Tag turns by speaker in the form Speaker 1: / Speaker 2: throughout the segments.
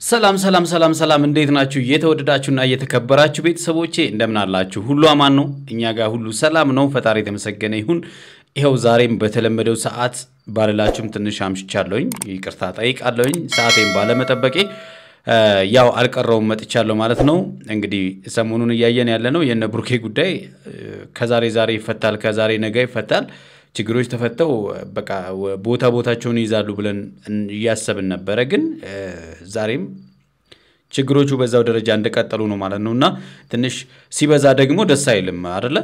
Speaker 1: ሰላም ሰላም ሰላም ሰላም እንዴት ናችሁ የተወደዳችሁና የተከበራችሁ ቤተሰቦቼ እንደምን አላችሁ ሁሉ አማን ነው እኛ ጋር ሁሉ ሰላም ነው ፈጣሪ የተመሰገነ ይሁን ይሄው ዛሬም በተለመደው ሰዓት ባለላችሁም ትንሽ አምሽቻለሁኝ ይቅርታ ጠይቃለሁኝ ሰዓቴን ባለመጠበቄ ያው አልቀረውም መጥቻለሁ ማለት ነው እንግዲህ ሰሞኑን ያያየን ያለነው የነ ብሩኬ ጉዳይ ከዛሬ ይፈታል ከዛሬ ነገ ይፈታል ችግሮች ተፈተው በቃ ቦታቸውን ይዛሉ ብለን ያሰብን ነበር ግን ዛሬም ችግሮቹ በዛው ደረጃ እንደቀጠሉ ነው ማለት ነውና ትንሽ ሲበዛ ደግሞ ደስ አይልም አይደለ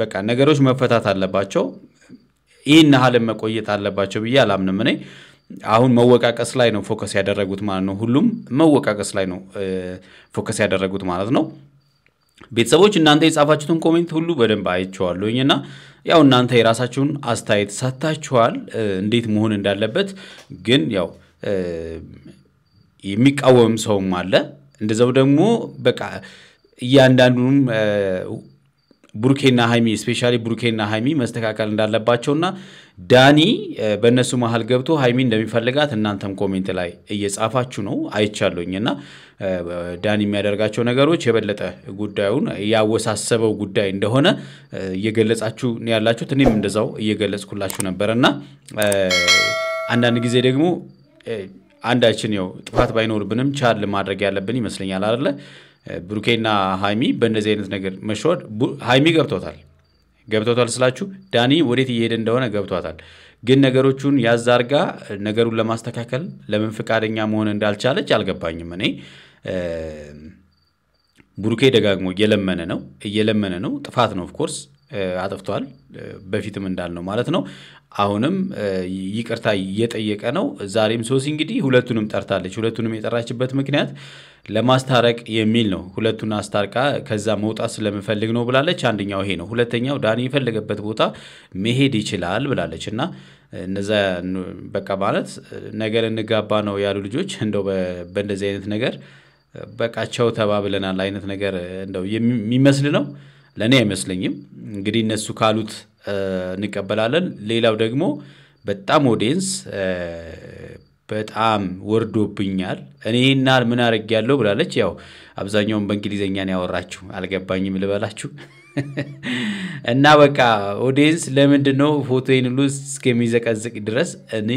Speaker 1: በቃ ነገሮች መፈታት አለባቸው ይሄን ሐለም መቆየት አለባቸው ብዬ አላምንም እኔ አሁን መወቃቀስ ላይ ነው ፎከስ ያደረጉት ማለት ነው ሁሉም መወቃቀስ ላይ ነው ፎከስ ያደረጉት ማለት ነው ቤተሰቦች እናንተ የጻፋችሁትን ኮሜንት ሁሉ በደንብ አይቼዋለሁኝና ያው እናንተ የራሳችሁን አስተያየት ሰጣችኋል እንዴት መሆን እንዳለበት ግን ያው የሚቃወም ሰውም አለ እንደዛው ደግሞ በቃ ያንዳንዱም ብሩኬና ሃይሚ ስፔሻሊ ብሩኬና ሃይሚ መስተካከል እንዳለባቸውና ዳኒ በእነሱ መሃል ገብቶ ሃይሚ እንደሚፈልጋት እናንተም ኮሜንት ላይ እየጻፋችሁ ነው አይቻለሁኝና ዳኒ የሚያደርጋቸው ነገሮች የበለጠ ጉዳዩን ያወሳሰበው ጉዳይ እንደሆነ እየገለጻችሁ ያላችሁት እኔም እንደዛው እየገለጽኩላችሁ ነበርና አንዳንድ ጊዜ ደግሞ አንዳችን ያው ጥፋት ባይኖርብንም ቻል ማድረግ ያለብን ይመስለኛል አይደለ ብሩኬና ሃይሚ በእነዚህ አይነት ነገር መሾድ ሃይሚ ገብቶታል ስላችሁ ዳኒ ወዴት እየሄደ እንደሆነ ገብቷታል ግን ነገሮቹን ያዛርጋ ነገሩን ለማስተካከል ለምን ፍቃደኛ መሆን እንዳልቻለች አልገባኝም እኔ ብሩኬ ደጋግሞ እየለመነ ነው ጥፋት ነው ኦፍ ኮርስ አጥፍቷል በፊትም እንዳልነው ማለት ነው አሁንም ይቅርታ እየጠየቀ ነው ዛሬም ሶሲ እንግዲህ ሁለቱንም ጠርታለች ሁለቱንም የጠራችበት ምክንያት ለማስታረቅ የሚል ነው ሁለቱን አስታርቃ ከዛ መውጣት ስለምፈልግ ነው ብላለች አንደኛው ይሄ ነው ሁለተኛው ዳኒ የፈለገበት ቦታ መሄድ ይችላል ብላለችና እነዛ በቃ ማለት ነገር እንጋባ ነው ያሉ ልጆች እንደው በእንደዚህ አይነት ነገር በቃቸው ተባብለናል አይነት ነገር እንደው የሚመስል ነው ለኔ አይመስልኝም እንግዲህ እነሱ ካሉት እንቀበላለን ሌላው ደግሞ በጣም ኦዲየንስ በጣም ወርዶብኛል እኔና ምን አርጋለሁ ብላለች ያው አብዛኛውን በእንግሊዘኛ ነው ያወራችሁ አልገባኝም ልበላችሁ እና በቃ ኦዲየንስ ለምንድነው ፎቶዬን ሁሉ እስከሚዘቀዝቅ ድረስ እኔ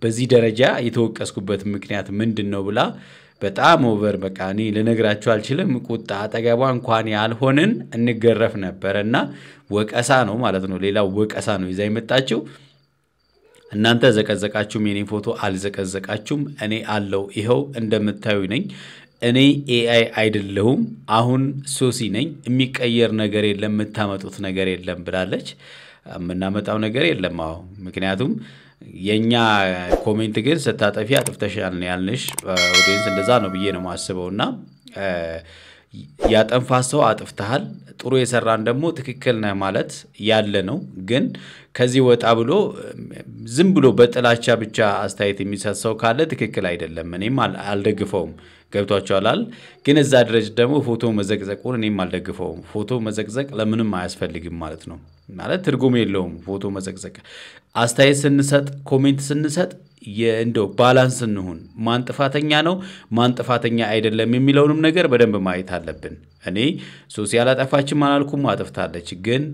Speaker 1: በዚህ ደረጃ የተወቀስኩበት ምክንያት ምንድነው ብላ በጣም ኦቨር በቃ እኔ ለነግራችሁ አልችልም ቁጣ አጠገቧ እንኳን ያልሆነን እንገረፍ ነበርና ወቀሳ ነው ማለት ነው ሌላው ወቀሳ ነው ይዛ ይመጣችሁ እናንተ ዘቀዘቃችሁም የኔ ፎቶ አልዘቀዘቃችሁም እኔ አለው ይሄው እንደምታዩ ነኝ እኔ ኤአይ አይደለሁም አሁን ሶሲ ነኝ የሚቀየር ነገር የለም የምታመጡት ነገር የለም ብላለች ምናመጣው ነገር የለም አው ምክንያቱም የኛ ኮሜንት ግን ስታጠፊ አጥፍተሻል ነው ያልንሽ ኦዲየንስ እንደዛ ነው ብዬ ነው ማስበውና ያጠንፋ ሰው አጥፍተሃል ጥሩ የሰራን ደግሞ ትክክል ነው ማለት ያለ ነው ግን ከዚህ ወጣ ብሎ ዝም ብሎ በጥላቻ ብቻ አስተያየት የሚሰሰው ካለ ትክክል አይደለም እኔም አልደግፈውም ገብቷቸዋል ግን እዛ ድረስ ደግሞ ፎቶ መዘቅዘቁን እኔም አልደግፈውም ፎቶ መዘቅዘቅ ለምንም አያስፈልግም ማለት ነው ማለት ትርጉም የለውም ፎቶ መዘቅዘቅ አስተያየት ስንሰጥ ኮሜንት ስንሰጥ እንደው ባላንስ እንሁን ማን ጥፋተኛ ነው ማን ጥፋተኛ አይደለም የሚለውንም ነገር በደንብ ማየት አለብን እኔ ሶሲ ያላጠፋችም አላልኩም አጥፍታለች ግን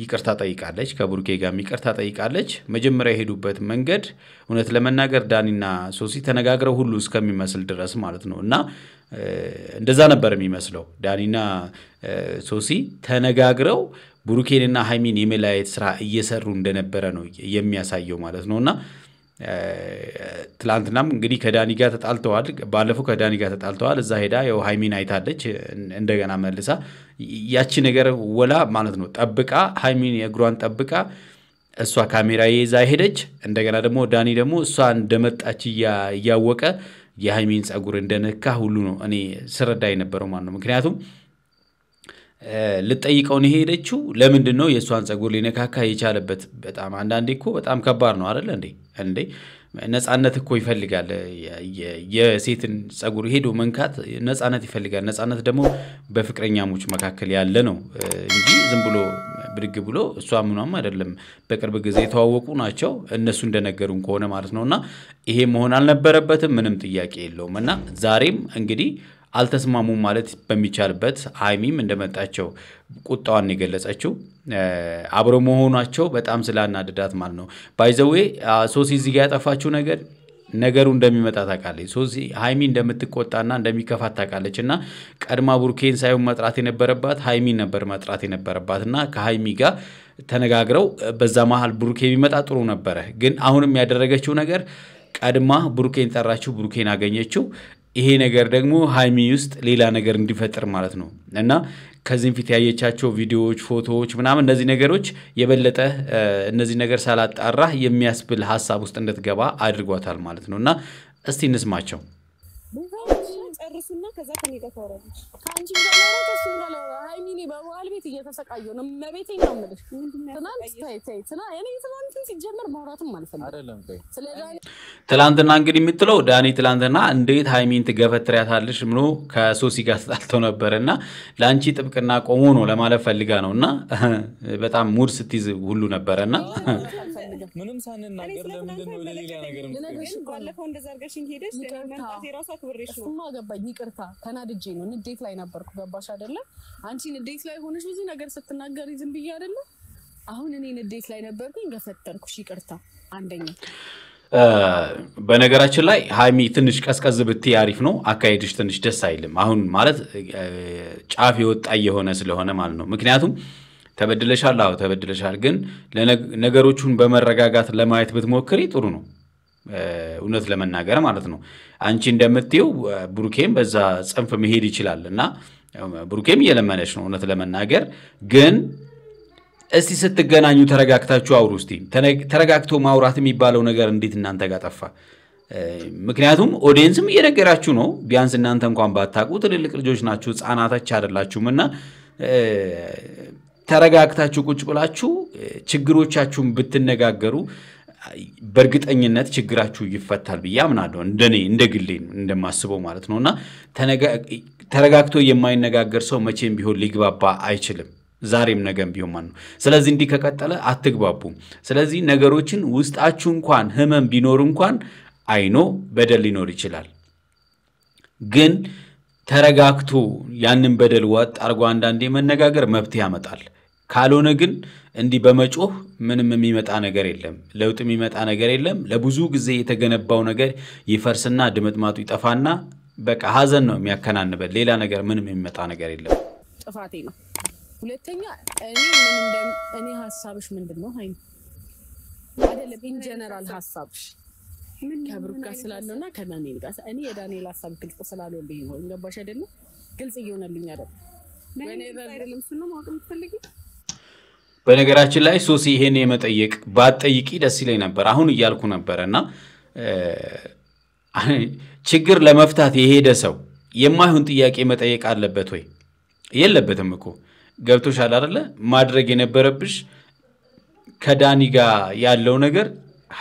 Speaker 1: ይቅርታ ጠይቃለች ከብሩኬ ጋር ይቅርታ ጠይቃለች መጀመሪያ ሄዱበት መንገድ እውነት ለመናገር ዳኒና ሶሲ ተነጋግረው ሁሉ እስከሚመስል ድረስ ማለት ነውና እንደዛ ነበር የሚመስለው ዳኒና ሶሲ ተነጋግረው ብሩኬንና ሃይሚን የመላየት ስራ እየሰሩ እንደነበረ ነው የሚያሳየው ማለት ነውና ትላንትናም እንግዲህ ከዳኒ ጋር ተጣልተዋል ባለፈው ከዳኒ ጋር ተጣልተዋል እዛ ሄዳ ያው ሃይሚን አይታለች እንደገና መልሳ ያቺ ነገር ወላ ማለት ነው ጠብቃ ሃይሚን የግሯን ጠብቃ እሷ ካሜራ ይዛ ሄደች እንደገና ደግሞ ዳኒ ደግሞ እሷ እንደመጣች ያወቀ የሃይሚን ጸጉር እንደነካ ሁሉ ነው እኔ ስረዳይ ነበርው ማለት ነው ምክንያቱም ልጠይቀው ነው ሄደችው ለምንድነው የሷን ጸጉር ሊነካካ የቻለበት በጣም አንዳንዴ እኮ በጣም ከባድ ነው አይደል እንዴ ነፃነት እኮ ይፈልጋል የሴትን ጸጉር ሄዶ መንካት ነፃነት ይፈልጋል ነፃነት ደግሞ በፍቅረኛሞች መካከል ያለ ነው እንጂ ዝም ብሎ ብድግ ብሎ እሷ ምንም አይደለም በቅርብ ጊዜ ተዋወቁ ናቸው እነሱ እንደነገሩን ከሆነ ማለት ነውና ይሄ መሆን አልነበረበትም ምንም ጥያቄ የለውምና ዛሬም እንግዲህ አልተስማሙም ማለት በሚቻልበት ሃይሚም እንደመጣቸው ቁጣዋን የገለጸችው አብሮ መሆናቸው በጣም ስላናደዳት ማለት ነው ባይ ዘ ዌይ ሶሲ እዚህ ጋር ያጠፋችው ነገሩ እንደሚመጣ ታውቃለች ሶሲ ሃይሚ እንደምትቆጣና እንደሚከፋት ታውቃለችና ቀድማ ቡርኬን ሳይሆን መጥራት የነበረባት ሃይሚ ነበር መጥራት የነበረባትና ከሃይሚ ጋር ተነጋግረው በዛ መሃል ቡርኬ ቢመጣ ጥሩ ነበር ግን አሁንም ያደረገችው ነገር ቀድማ ቡርኬን ጠራችው ቡርኬን አገኘችው ይሄ ነገር ደግሞ ሃይሚ ውስጥ ሌላ ነገር እንዲፈጠር ማለት ነው እና ከዚህም ፊት ያየቻቸው ቪዲዮዎች ፎቶዎች ምናምን እነዚህ ነገሮች የበለጠ እነዚህ ነገር ሳላጣራ የሚያስብል ሐሳብ ውስጥ እንድትገባ አድርጓታል ማለት ነውና እስቲ እንስማቸው
Speaker 2: ጨርሱና ከዛ ከኔጋ ተወራለች ካንቺ ጋር ነው ከሱ ጋር ነው ሃይሚኒ በባል ቤት እየተሰቃየው ነው መቤቴ ነው ማለት ትናንት እኔ ትናንት ሲጀመር ማውራትም አልፈልግም አይደለም ስለዚህ
Speaker 1: ትላንትና እንግዲህ የምትለው ዳኒ ትላንትና እንዴት ሃይሚን ትገፈትሪያታለሽ ምኖ ከሶሲ ጋር ተጣልተው ነበርና ላንቺ ጥብቅና ቆሞ ነው ለማለት ፈልጋ ነውና በጣም ሙድ ስትይዝ ሁሉ ነበርና
Speaker 3: ምንም ሳንናገር ለምንድን ነው ለሌላ ነገር
Speaker 2: ባለፈው እንደዛርጋሽኝ ሄደሽ ለማንጣት የራሷ ክብርሽ ነው ማገባኝ ይቅርታ ተናድጄ ነው ንዴት ላይ ነበርኩ ገባሽ አይደለ አንቺ ንዴት ላይ ሆነሽ ብዙ ነገር ስትናገሪ ዝም ብዬ አይደለ አሁን እኔ ንዴት ላይ ነበርኩኝ ገፈተርኩሽ ይቅርታ አንደኛ
Speaker 1: በነገራችን ላይ ሃይሚ ትንሽ ቀስቀዝ ብትይ አሪፍ ነው አካሄድሽ ትንሽ ደስ አይልም አሁን ማለት ጫፍ ይወጣ የሆነ ስለሆነ ማለት ነው ምክንያቱም ተበድለሻል ተበድለሻል ግን ለነገሮቹን በመረጋጋት ለማየት ብትሞክሪ ጥሩ ነው እውነት ለመናገር ማለት ነው አንቺ እንደምትዩ ብሩኬም በዛ ጽንፍ መሄድ ይችላልና ብሩኬም እየለመነሽ ነው እውነት ለመናገር ግን እስቲ ስትገናኙ ተረጋግታችሁ አውሩ እስቲ ተረጋግቶ ማውራት የሚባለው ነገር እንዴት እናንተ ጋር ጠፋ ምክንያቱም ኦዲየንስም እየነገራችሁ ነው ቢያንስ እናንተ እንኳን ባታቁ ትልልቅ ልጆች ናችሁ ጻናታች አይደላችሁምና ተረጋግታችሁ ቁጭ ብላችሁ ችግሮቻችሁን ብትነጋገሩ በርግጠኝነት ችግራችሁ ይፈታል ብዬ አምናለሁ እንደኔ እንደግሌ እንደማስበው ማለት ነውና ተረጋግቶ የማይነጋገር ሰው መቼም ቢሆን ሊግባባ አይችልም ዛሬም ነገም ቢሆን ማለት ነው ስለዚህ እንዲህ ከቀጠለ አትግባቡም ስለዚህ ነገሮችን ውስጣችሁ እንኳን ህመም ቢኖር እንኳን አይኖ በደል ሊኖር ይችላል ግን ተረጋግቶ ያንን በደል ወጥ አርጎ አንዳንዴ መነጋገር መብት ያመጣል ካልሆነ ግን እንዲህ በመጮህ ምንም የሚመጣ ነገር የለም ለውጥ የሚመጣ ነገር የለም ለብዙ ጊዜ የተገነባው ነገር ይፈርስና ድምጥማጡ ይጠፋና በቃ ሀዘን ነው የሚያከናንበል ሌላ ነገር ምንም የሚመጣ ነገር የለም
Speaker 2: ጥፋቴ ነው ሁለተኛ እኔ ሐሳብሽ ምንድነው ሃይሚ አይደለም ኢን ጀነራል ሐሳብሽ ምን ከብሩክ ጋር ስላለውና ከዳንኤል ጋር እኔ የዳንኤል ሐሳብ ግልጽ ስላልሆነልኝ ነው እንገባሽ አይደለ ግልጽ ይሆነልኝ አይደል ወኔ አይደለም እሱ ነው ማወቅ የምትፈልጊው
Speaker 1: በነገራችን ላይ ሶሲ ይሄን የመጠየቅ ባትጠይቂ ደስ ይለኝ ነበር አሁን እያልኩ ነበርና ችግር ለመፍታት የሄደ ሰው የማይሆን ጥያቄ መጠየቅ አለበት ወይ የለበትም እኮ ገብቶሻል አይደለ ማድረግ የነበረብሽ ከዳኒ ጋር ያለው ነገር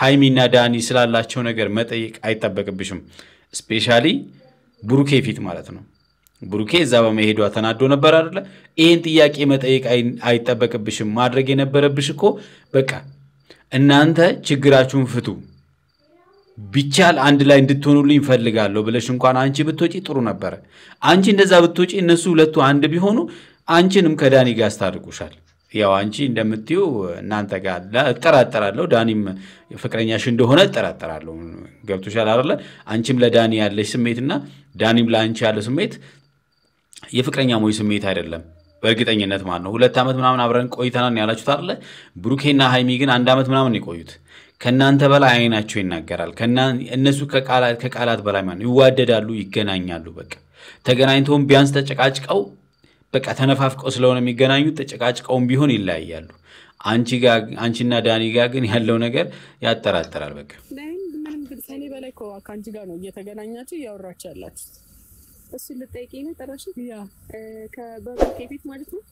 Speaker 1: ሃይሚና ዳኒ ስላላቸው ነገር መጠየቅ አይተበቅብሽም ስፔሻሊ ብሩኬ ፊት ማለት ነው ብሩኬ እዛ በመሄዷ ተናዶ ነበር አይደለ ይሄን ጥያቄ መጠየቅ አይተበቅብሽም ማድረግ የነበረብሽ እኮ በቃ እናንተ ችግራችሁን ፍቱ ቢቻል አንድ ላይ እንድትሆኑልኝ ፈልጋለሁ ብለሽ እንኳን አንቺ ብትወጪ ጥሩ ነበር አንቺ እንደዛ ብትወጪ እነሱ ሁለቱ አንድ ቢሆኑ አንቺንም ከዳኒ ጋር አስታርቁሻል ያው አንቺ እንደምትዩ እናንተ ጋር ተጠራጠራለሁ ዳኒም ፍቅረኛሽ እንደሆነ ተጠራጠራለሁ ገብቶሻል አይደለ አንቺም ለዳኒ ያለሽ ስሜትና ዳኒም ለአንቺ ያለው ስሜት የፍቅረኛሞች ስሜት አይደለም በእርግጠኝነት ማለት ነው 2 አመት ምናምን አብረን ቆይተናል ያላችሁት አይደለ ብሩኬና ሃይሚ ግን 1 አመት ምናምን ይቆዩት ከናንተ በላይ አይናቸው ይናገራል እነሱ ከቃላት በላይ ማለት ይዋደዳሉ ይገናኛሉ በቃ ተገናኝተውም ቢያንስ ተጨቃጭቀው በቃ ተነፋፍቀው ስለሆነ የሚገናኙት ተጨቃጭቀውም ቢሆን ይለያያሉ አንቺና ዳኒ ጋር ግን ያለው ነገር ያጠራጥራል በቃ
Speaker 2: ምንም ግልጽኔ በላይ ከአንቺ ጋር ነው እየተገናኛችሁ ያወራችሁ ያላችሁ እሱ ልጠይቀኝ ነው ጠራሽ ያ ከበብሩኬ ፊት ማለት ነው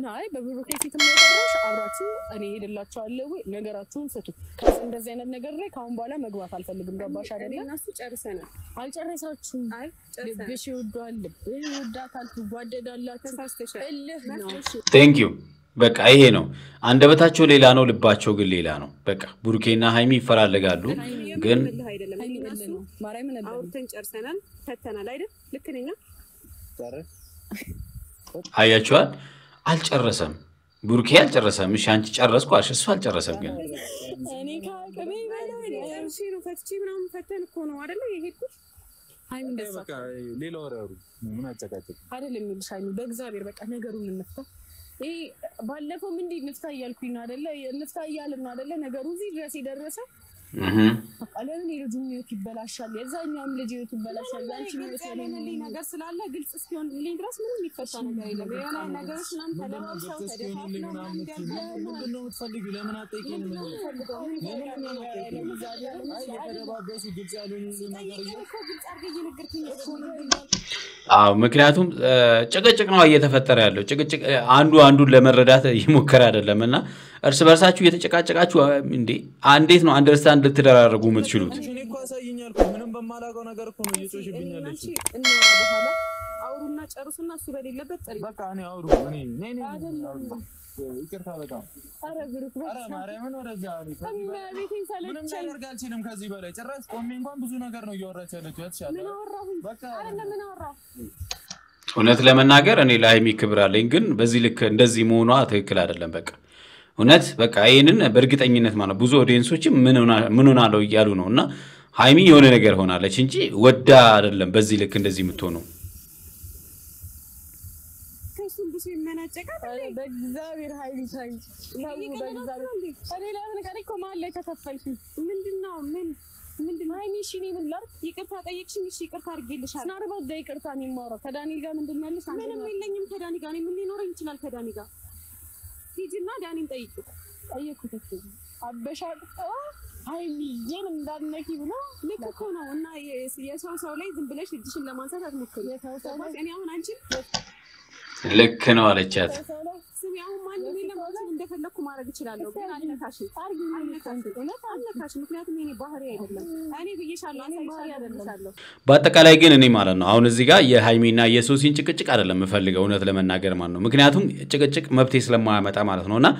Speaker 2: ናይ በብሩኬ ፊት ማይጠራሽ አብራችሁ እኔ ሄድላችኋለሁ ነገራችሁን ፍቱ ከዚህ እንደዚህ አይነት ነገር ላይ ካሁን በኋላ መግባት አልፈልግም ገባሽ አይደል እናሱ ጨርሰናል አልጨረሳችሁም አይ ልብሽ ይወዳል ልብሽ ይወዳታል ትጓደዳላችሁ ተሳስተሻል
Speaker 1: thank you በቃ ይሄ ነው አንደበታቸው ሌላ ነው ልባቸው ግን ሌላ ነው በቃ ብሩኬና ሃይሚ ይፈራለጋሉ ግን
Speaker 2: አውርተን ጨርሰናል ፈተናል አይደል ልክ ነኝ
Speaker 1: አያችኋል አልጨረሰም ብሩኬ አልጨረሰም እሺ አንቺ ጨረስኩ አልሽ እሱ አልጨረሰም ግን
Speaker 2: እኔ ካቀበ ይበላል ሲሩ ፈትቺ ምናምን ፈተን እኮ ነው አይደል ይሄድኩት ሃይሚ እንደዛ
Speaker 3: በቃ ሌላ ወራሩ ምን አጨቃጨቅ
Speaker 2: አይደለም የሚልሽ ሃይሚ በእግዚአብሔር በቃ ነገሩን እንፍታ ይሄ ባለፈው ምን እንዴ ንፍታ እያልኩኝ አይደለ ንፍታ እያልን አይደለ ነገሩ እዚህ ድረስ የደረሰ አለምን ልጅ ነው ይበላሻል የዛኛውም ልጅ ነው ይበላሻል አንቺ ነው ስለሌለኝ ነገር ስላለ ግልጽ እስኪሆን ልኝ ድረስ ምንም ይፈታ ነገር የለም የሆነ ነገሮች ምናምን ተለባብሰው ተደፋፍለው ምንድን ነው የምትፈልጊው ለምን አጠይቂኝ ነው
Speaker 3: የተደባበሱ ግልጽ ያሉኝ ነገር
Speaker 2: ግልጽ አድርገኝ ነገርኩኝ እኮ
Speaker 1: አው ምክንያቱም ጭቅጭቅ ነው እየተፈጠረ ያለው ጭቅጭቅ አንዱን ለመረዳት ይሞከራ አይደለምና እርስ በርሳችሁ እየተጨቃጨቃችሁ እንዴ እንዴት ነው አንደርስታንድ ልትደራረጉ የምትችሉት
Speaker 3: እኔ እኮ አሳይኛል ምንም በማላውቀው ነገር እኮ ነው እየጮሽብኛለሽ
Speaker 2: እና በኋላ አውሩና ጨርሱና እሱ በሌለበት ጥሪ
Speaker 3: በቃ እኔ አውሩ እኔ ይቅርታ በጣም
Speaker 2: አረ ብሩክ
Speaker 3: አረ ማርያምን ወደዛ
Speaker 2: ቤቴን
Speaker 3: ምንም ላደርግ አልችልም ከዚህ በላይ ጭራሽ ቆሜ እንኳን ብዙ ነገር ነው እያወራች ያለችው ያትሻለ
Speaker 2: ምን አወራሁኝ በቃ አይደለም ምን አወራሁ
Speaker 1: እውነት ለመናገር እኔ ለሃይሚ ክብር አለኝ ግን በዚህ ልክ እንደዚህ መሆኗ ትክክል አይደለም በቃ እውነት በቃ ይሄንን በእርግጠኝነት ማለት ብዙ ኦዲየንሶችም ምን ሆና ነው እያሉ ነውና ሃይሚ የሆነ ነገር ሆናለች እንጂ ወዳ አይደለም በዚህ ልክ እንደዚህ የምትሆነው
Speaker 2: ከሱም ብዙ ይመናጨቃል በእግዚአብሔር ሃይሚ ሳይ ነው በእግዚአብሔር እኔ ለምን ቀሪኮ ማለት ላይ ተከፈልኩ ምንድነው ምንድነው ሃይሚ እሺ እኔ ምን ላድርግ ይቅርታ ጠየቅሽኝ እሺ ይቅርታ አድርጌልሻለሁ ናርባው ይቅርታ ነው የማወራው ከዳኒ ጋር ምንድነው ያለሽ ምንም የለኝም ከዳኒ ጋር ምን ሊኖረኝ ይችላል ከዳኒ ጋር ሂጂና ዳኒን ጠይቁት እኮ አበሻቅጣ ሃይሚዬን እንዳነኪ ብሎ ልክ እኮ ነው እና የሰው ላይ ዝም ብለሽ እጅሽን ለማንሳት አትሞክሪ የሰው እኔ አሁን አንቺ
Speaker 1: ልክ ነው አለቻት
Speaker 2: ስሚ አሁን ማንም የለም እንደፈለኩ ማድረግ እችላለሁ ግን አልነካሽም አልነካሽም ምክንያቱም እኔ ባህሪ አይደለም እኔ ብዬሻለሁ እኔ ባህሪ አይደለም
Speaker 1: በአጠቃላይ ግን እኔ ማለት ነው አሁን እዚህ ጋር የሃይሚና የሶሲን ጭቅጭቅ አይደለም የምፈልገው እውነት ለመናገር ማለት ነው ምክንያቱም ጭቅጭቅ መብቴ ስለማያመጣ ማለት ነውና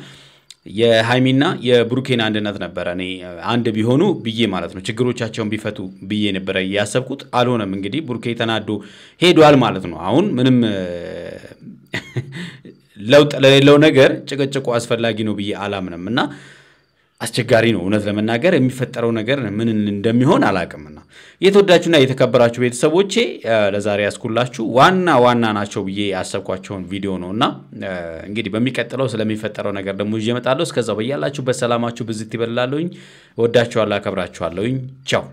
Speaker 1: የሃይሚና የብሩኬን አንድነት ነበር እኔ አንድ ቢሆኑ ብዬ ማለት ነው ችግሮቻቸውን ቢፈቱ ብዬ ነበር ያሰብኩት አልሆነም እንግዲህ ብሩኬ ተናዶ ሄዷል ማለት ነው አሁን ምንም ለውጥ ለሌለው ነገር ጭቅጭቁ አስፈላጊ ነው ብዬ አላምነምና አስቸጋሪ ነው እውነት ለመናገር የሚፈጠረው ነገር ምን እንደሚሆን አላቅምና የተወዳጁና የተከበራችሁ ቤተሰቦቼ ለዛሬ ያስኩላችሁ ዋና ናቸው ብዬ ያሰብኳቸውን ቪዲዮ ነውና እንግዲህ በሚቀጥለው ስለሚፈጠረው ነገር ደግሞ ይዤ እመጣለሁ እስከዛው በያላችሁበት ሰላማችሁ ብዝት ይበልላለሁኝ ወዳችኋለሁ አከብራችኋለሁኝ ቻው